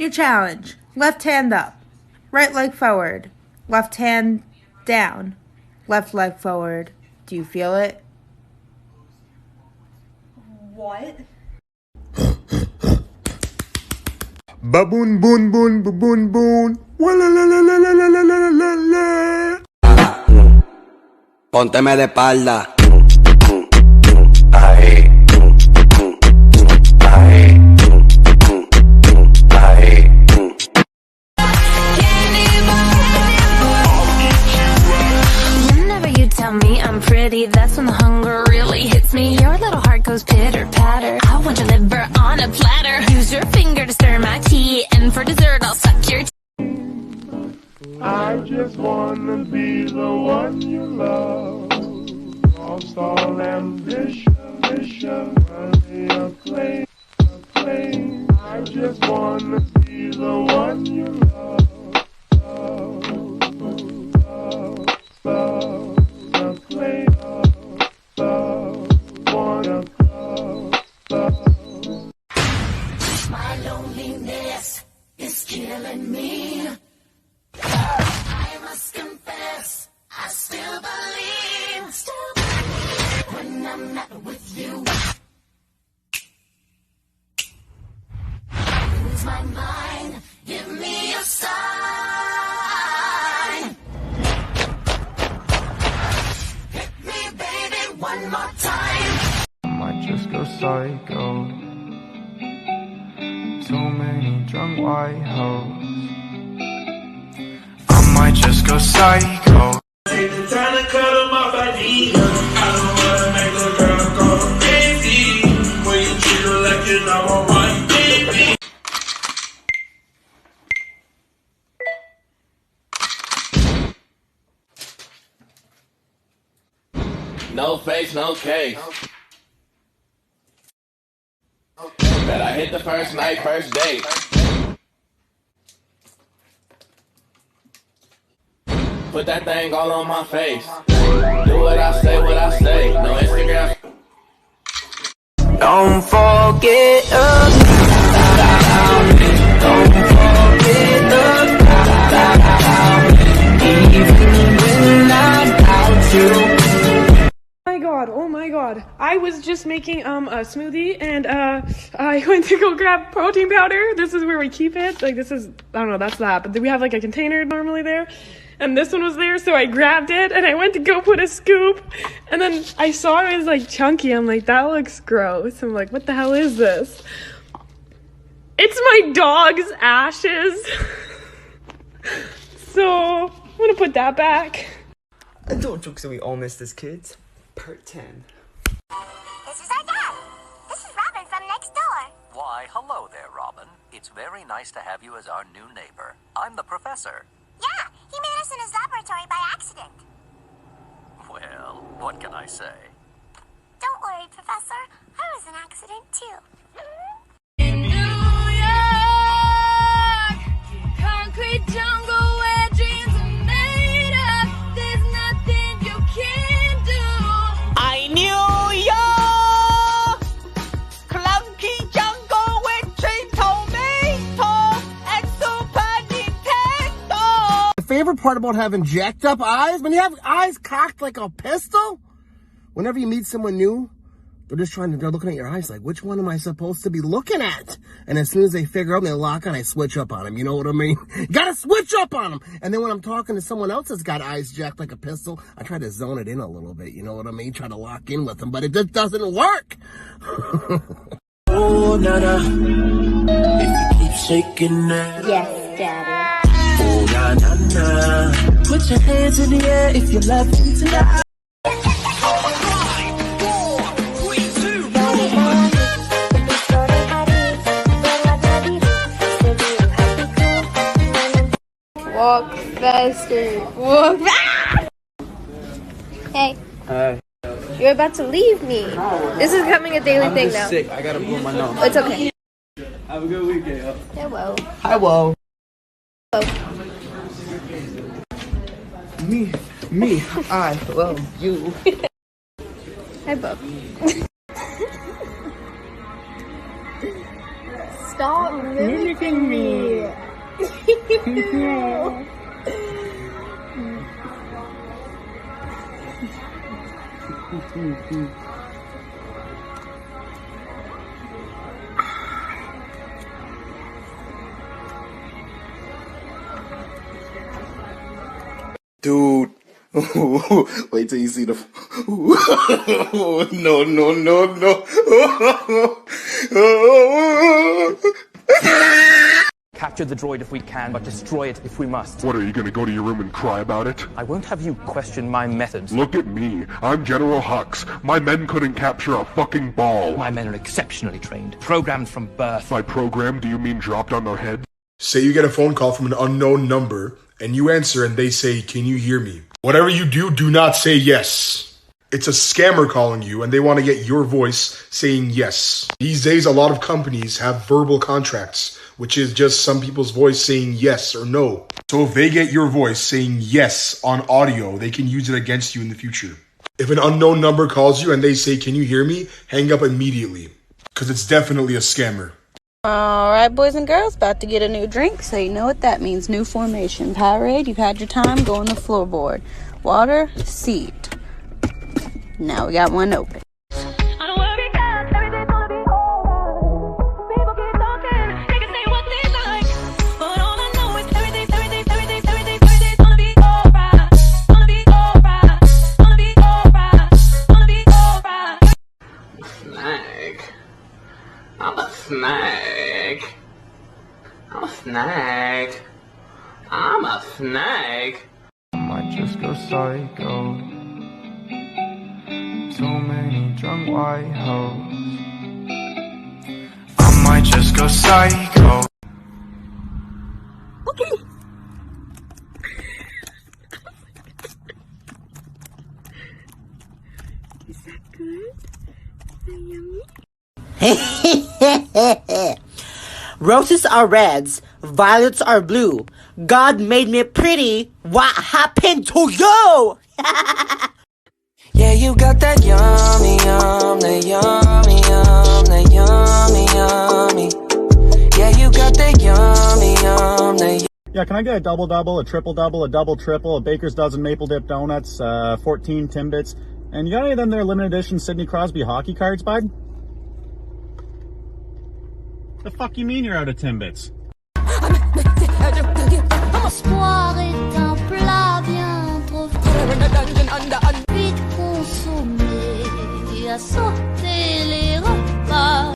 Your challenge. Left hand up. Right leg forward. Left hand down. Left leg forward. Do you feel it? What? Baboon boon boon baboon boon. Wala la la la la la la la la. Pónteme de espalda. Ahí. Ahí. Ahí. Whenever you tell me I'm pretty, that's when the hunger really hits me. Your little heart goes pitter patter. I want your liver on a platter. Use your finger to stir my tea, and for dessert I'll suck your I just wanna be the one you love. Lost all ambition, only a plane. I just wanna be the one you love. A plane. My loneliness is killing me. I must confess, I still believe when I'm not with you. I lose my mind, give me a sign. Hit me, baby, one more time. I might just go psycho. Too many drunk white hoes. I might just go psycho. Take the time to cut them off, I need her. I don't wanna make a girl go crazy. When you treat her like you're number one, baby. No face, no case. Bet I hit the first night, first date. Put that thing all on my face. Do what I say, no Instagram. Don't forget us. Don't forget us. Even when I doubt you. Oh my god. I was just making a smoothie and I went to go grab protein powder. This is where we keep it. Like this is, I don't know, that's that. But we have like a container normally there. And this one was there, so I grabbed it and I went to go put a scoop. And then I saw it was like chunky. I'm like, that looks gross. I'm like, what the hell is this? It's my dog's ashes. So I'm gonna put that back. Adult jokes that we all missed as kids. Part 10. This is our dad. This is Robin from next door. Why, hello there, Robin. It's very nice to have you as our new neighbor. I'm the professor. Yeah, he made us in his laboratory by accident. Well, what can I say? Don't worry, Professor. I was an accident too. In New York, concrete jungle where dreams are made of. There's nothing you can do. I New York, clunky jungle with tree tomato and Super Nintendo. My favorite part about having jacked up eyes, when you have eyes cocked like a pistol, whenever you meet someone new, they're looking at your eyes like, which one am I supposed to be looking at? And as soon as they figure out, they lock on, I switch up on them. You know what I mean? You gotta switch up on them. And then when I'm talking to someone else that's got eyes jacked like a pistol, I try to zone it in a little bit. You know what I mean? Try to lock in with them, but it just doesn't work. Oh, nana, if you keep shaking that. Yes, Daddy. Oh, na na na. Put your hands in the air if you love me tonight. Walk faster. Walk faster. Hey. Hey. You're about to leave me. This is becoming a daily I'm thing just now. sick. I gotta blow my nose. It's okay. Have a good weekend. Hello. Hi, whoa. Hello. Me, I love you. Hi, Bub. Stop mimicking me. Dude. Wait till you see the. No, no, no, no. Capture the droid if we can, but destroy it if we must. What, are you gonna go to your room and cry about it? I won't have you question my methods. Look at me. I'm General Hux. My men couldn't capture a fucking ball. My men are exceptionally trained, programmed from birth. By program, do you mean dropped on their head? Say you get a phone call from an unknown number, and you answer and they say, "Can you hear me?" Whatever you do, do not say yes. It's a scammer calling you, and they want to get your voice saying yes. These days, a lot of companies have verbal contracts, which is just some people's voice saying yes or no. So if they get your voice saying yes on audio, they can use it against you in the future. If an unknown number calls you and they say, "Can you hear me?" hang up immediately, because it's definitely a scammer. Alright, boys and girls, about to get a new drink, so you know what that means. New formation. Powerade, you've had your time, go on the floorboard. Water, seat. Now we got one open. I'm a snake. I'm a snake. I'm a snake. I might just go psycho. Too many drunk white hoes. I might just go psycho. Okay. Is that good? Is that yummy? Roses are reds, violets are blue. God made me pretty. What happened to you? Yeah, you got that yummy, that yummy, that yummy, yummy. Yeah, you got that yummy, that. Yeah, can I get a double-double, a triple-double, a double-triple, a Baker's Dozen Maple Dip Donuts, 14 Timbits, and you got any of them there limited edition Sidney Crosby hockey cards, bud? The fuck you mean you're out of Timbits? L'espoir est un plat bien trop vite consommé à sauter les repas.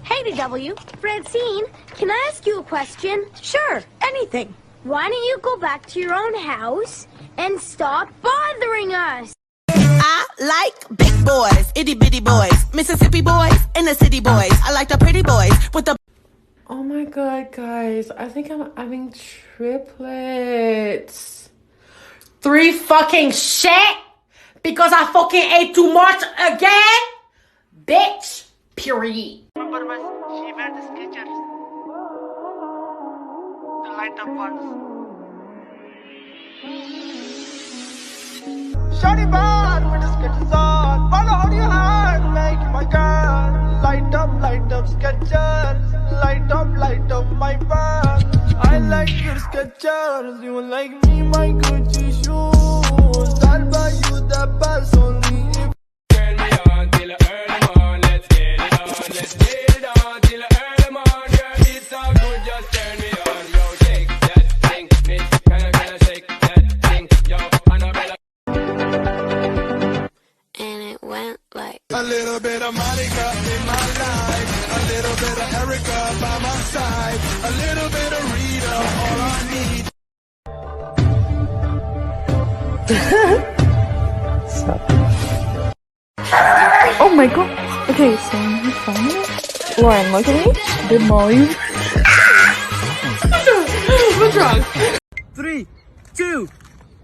Hey DW, Francine, can I ask you a question? Sure, anything. Why don't you go back to your own house and stop bothering us? I like big boys, itty bitty boys, Mississippi boys, and the city boys. I like the pretty boys with the. Oh my god, guys. I think I'm having triplets. 3 fucking shit? Because I fucking ate too much again? Bitch. Period. She wear the Skechers. The light up ones. Shawty bad with the Skechers on. Follow on your heart, make my girl. Light up Skechers. Light up my bag. I like your Skechers. You like me, my Gucci shoes. I'll buy you the best only if. Turn me on till the early morning. Let's get it on. Let's get it on till the early morning. Girl, it's all good. Just turn me on. Yo, shake that thing. Miss, can I shake that thing? Yo, Annabella. And it went like a little bit of Monica in my life, a little bit of Erica by my side, a little bit of Rita, all I need. Oh my god. Okay, so you found it? Lauren, look at me. Did Molly? What's wrong? 3, 2,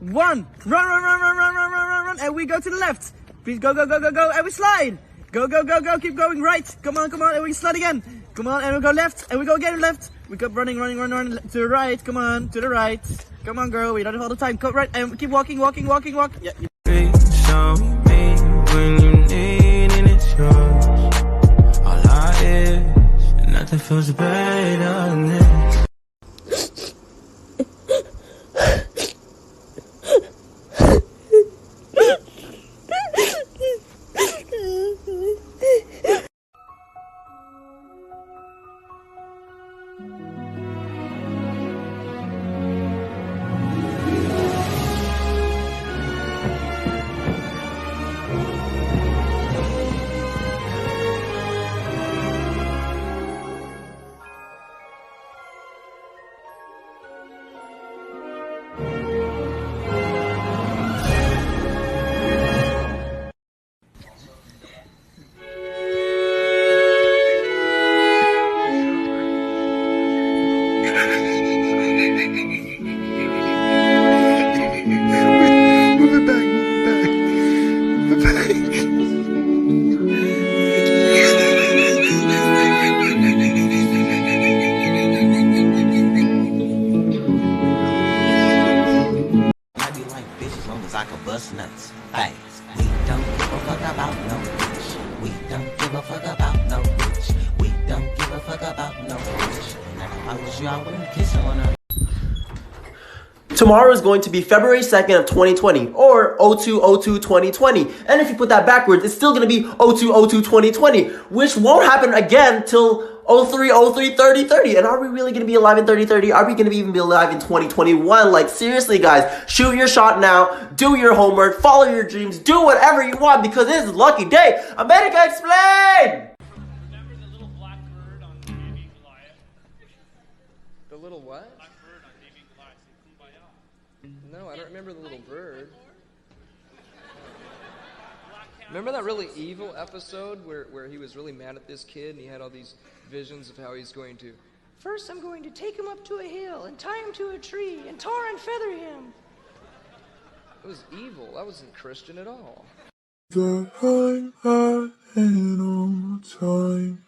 1. Run, and we go to the left. Please go, and we slide. Go, keep going right. Come on, and we slide again. Come on, and we go left, and we go again left. We keep running to the right. Come on, to the right. Come on, girl, we don't have all the time. Go right, and keep walking. Yeah. know me when you need and it's yours. All I is, and nothing feels better than this. I could bust nuts. Hey, we don't give a fuck about no bitch. We don't give a fuck about no bitch. We don't give a fuck about no bitch. And if I was you, I wouldn't kiss on her. Tomorrow is going to be February 2nd of 2020, or 02/02/2020. And if you put that backwards, it's still going to be 02/02/2020, which won't happen again till 03/03/30/30. And are we really going to be alive in 30/30? Are we going to even be alive in 2021? Like, seriously, guys, shoot your shot now, do your homework, follow your dreams, do whatever you want, because this is a lucky day. America, explain! The little what? No, I don't remember the little bird. Remember that really evil episode where he was really mad at this kid and he had all these visions of how he's going to... First, I'm going to take him up to a hill and tie him to a tree and tar and feather him. It was evil. That wasn't Christian at all. That I'm having all the time.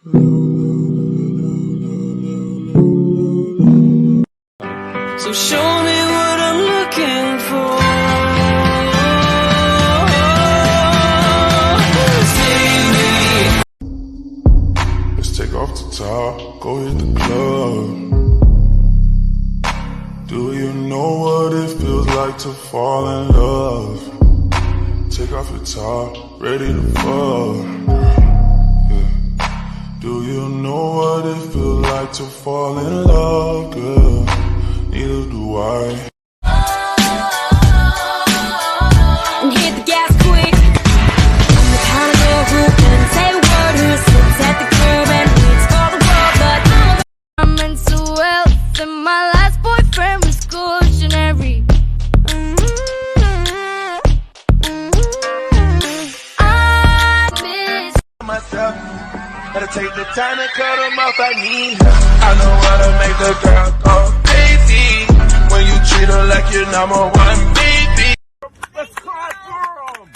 So show me what I'm looking for. Let's take off the top, go hit the club. Do you know what it feels like to fall in love? Take off your top, ready to fuck. Yeah. Do you know what it feels like to fall in love, girl? Neither do I. And hit the gas quick. I'm the kind of girl who can say a word, who sits at the curb and waits for the world. But I'm mental health, and my last boyfriend was cautionary. I miss myself. Gotta take the time to cut them off. I need help. I know how to make the girl go crazy when you treat her like your number one baby. Let's clap for 'em.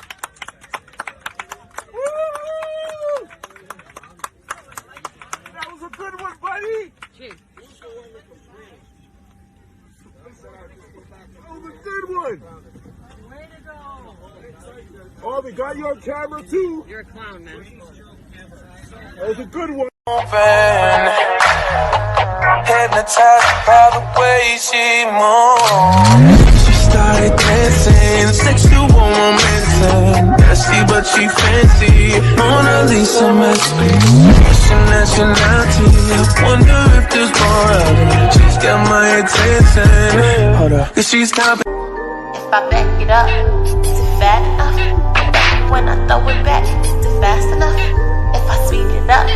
Woo! That was a good one, buddy. That was a good one. Way to go. Oh, they got you on camera too. You're a clown, man. That was a good one. Hypnotized by the way she moves. She started dancing, sexual romancing. Nasty but she fancy. Mona Lisa masterpiece. Russian nationality. I wonder if there's more of it. She's got my attention. Hold up, 'cause she's not. If I back it up, is it fat enough? When I throw it back, is it fast enough? If I speed it up,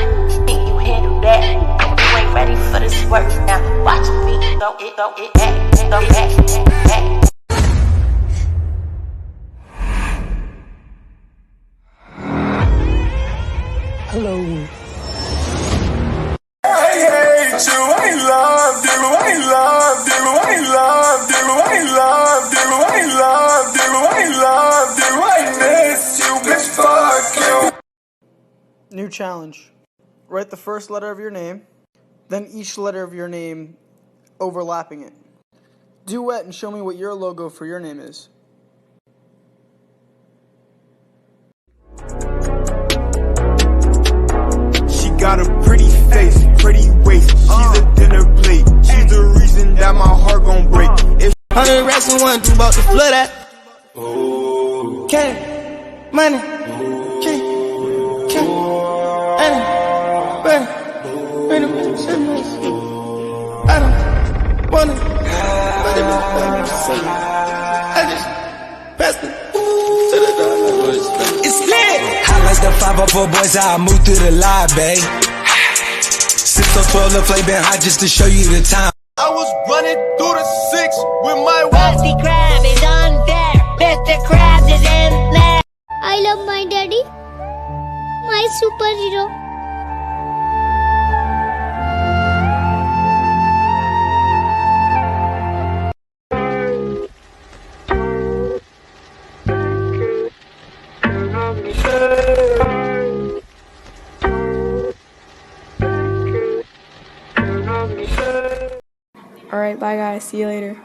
think you handle that? You ain't ready for this work now. Watch me throw it back, throw back. Hello. I hate you, I love you, I love you, I love you, I love you, I love you, I love you, I miss you, bitch, fuck you. New challenge. Write the first letter of your name, then each letter of your name overlapping it. Duet and show me what your logo for your name is. waist. She's a dinner plate. She's the reason that my heart gon' break. If 100 racks and one, two about to flood that. Cash, money, cash, money, I don't wanna, but I just passed it to the door. It's lit. I like the 504 boys, I move through the line, babe. 612 the flame been hot just to show you the time. I was running through the 6 with my Krusty Krab is on there. Mr. Krabs is in there. I love my daddy. My superhero. Alright, bye guys. See you later.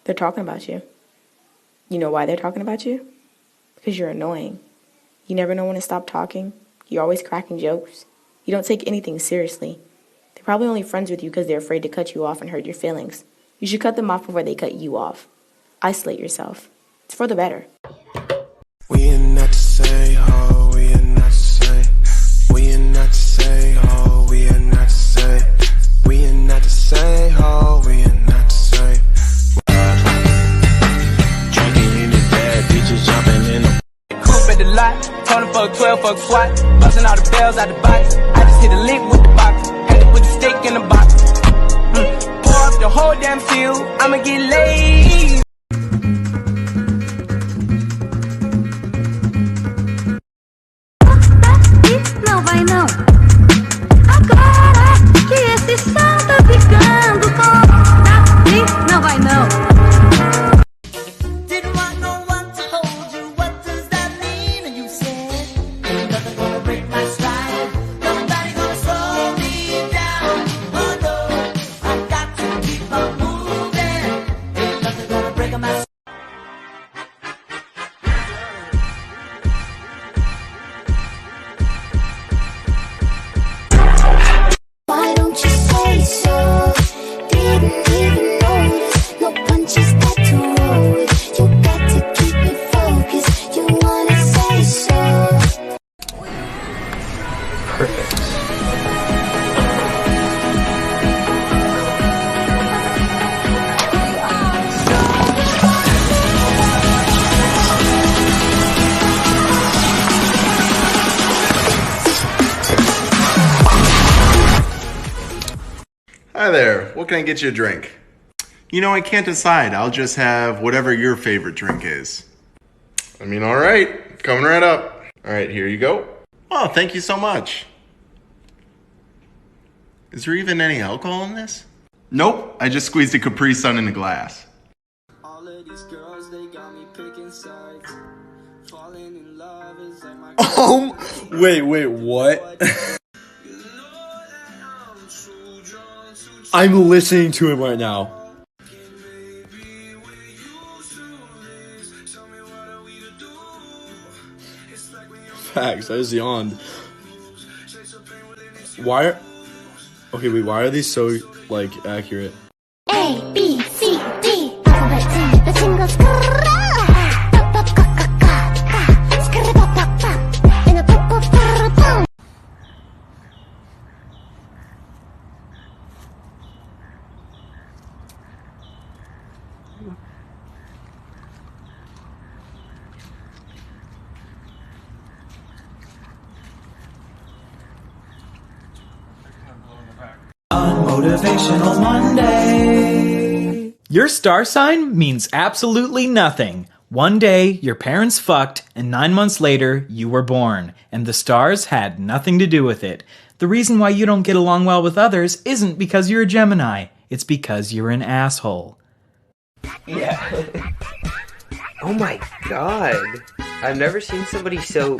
They're talking about you. You know why they're talking about you? Because you're annoying. You never know when to stop talking. You're always cracking jokes. You don't take anything seriously. They're probably only friends with you because they're afraid to cut you off and hurt your feelings. You should cut them off before they cut you off. Isolate yourself. It's for the better. We are not the same, oh, we are not the same. We are not the same, oh, we are not the same. We are not the same, oh, we are not the same. Drinking in the bed, bitches jumping in the coupe at the lot, Tony fuck 12, fuck SWAT, busting all the bells out the box. I just hit a lick with the box, had it with the stick in the box. Pour up the whole damn field, I'ma get laid. Não vai não. Agora que esse som tá ficando bom. Não vai não. Didn't want no one to hold you. What does that mean? And you said, ain't nothing gonna break my stride. Nobody gonna slow me down. Oh no, I've got to keep on moving. Ain't nothing gonna break my stride. Why don't you say so? Didn't even notice. No punches got to roll with. You got to keep me focused. You wanna say so? Perfect. Hi there, what can I get you a drink? You know, I can't decide. I'll just have whatever your favorite drink is. I mean, all right, coming right up. All right, here you go. Oh, thank you so much. Is there even any alcohol in this? Nope, I just squeezed a Capri Sun in a glass. All of these girls, they got me picking sides. Falling in love is like my Wait, what? I'm listening to him right now. Facts, I just yawned. Why are these so, like, accurate? A, B, C, D. Alphabet, the single Motivational Monday. Your star sign means absolutely nothing. One day, your parents fucked, and 9 months later, you were born, and the stars had nothing to do with it. The reason why you don't get along well with others isn't because you're a Gemini. It's because you're an asshole. Yeah. Oh my god. I've never seen somebody so...